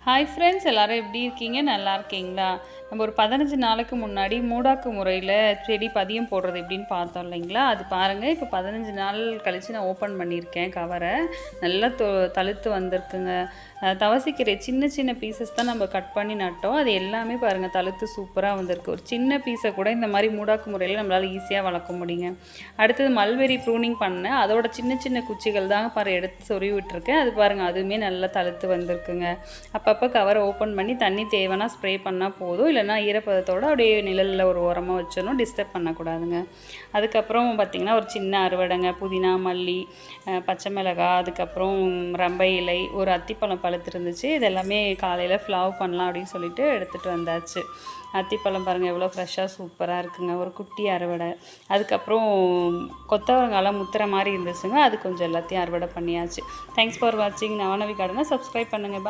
Hi friends, எல்லோரும் எப்படி இருக்கீங்க? நல்லா இருக்கீங்களா? நம்ம ஒரு 15 நாளுக்கு முன்னாடி மூடாக்கு முறையில் செடி பதியம் போடுறது எப்படின்னு பார்த்தோம் இல்லைங்களா? அது பாருங்கள், இப்போ 15 நாள் கழித்து நான் ஓப்பன் பண்ணியிருக்கேன் கவரை. நல்லா தழுத்து வந்திருக்குங்க. தவசிக்கீரை சின்ன சின்ன பீசஸ் தான் நம்ம கட் பண்ணி நட்டோம். அது எல்லாமே பாருங்கள் தழுத்து சூப்பராக வந்திருக்கு. ஒரு சின்ன பீஸை கூட இந்த மாதிரி மூடாக்கு முறையில் நம்மளால் ஈஸியாக வளர்க்க முடியுங்க. அடுத்தது மல்பெரி ப்ரூனிங் பண்ணேன். அதோட சின்ன சின்ன குச்சிகள் தாங்க எடுத்து சொருவி விட்டுருக்கேன். அது பாருங்கள், அதுவுமே நல்லா தழுத்து வந்திருக்குங்க. அப்பப்போ கவரை ஓப்பன் பண்ணி தண்ணி தேவைன்னா ஸ்ப்ரே பண்ணால் போதும். இல்லைனா ஈரப்பதத்தோடு அப்படியே நிழலில் ஒரு ஓரமாக வச்சிடணும், டிஸ்டர்ப் பண்ணக்கூடாதுங்க. அதுக்கப்புறம் பார்த்திங்கன்னா ஒரு சின்ன அறுவடைங்க, புதினா, மல்லி, பச்சை மிளகாய், அதுக்கப்புறம் ரம்பை இலை, ஒரு அத்திப்பழம் பழுத்து இருந்துச்சு. இதெல்லாமே காலையில் ஃப்ளாவ் பண்ணலாம் அப்படின்னு சொல்லிட்டு எடுத்துகிட்டு வந்தாச்சு. அத்திப்பழம் பாருங்கள் எவ்வளோ ஃப்ரெஷ்ஷாக சூப்பராக இருக்குங்க. ஒரு குட்டி அறுவடை. அதுக்கப்புறம் கொத்தவரங்காலாம் முத்துற மாதிரி இருந்துச்சுங்க. அது கொஞ்சம் எல்லாத்தையும் அறுவடை பண்ணியாச்சு. தேங்க்ஸ் ஃபார் வாட்சிங். நவநவி கார்டனை சப்ஸ்கிரைப் பண்ணுங்கள்.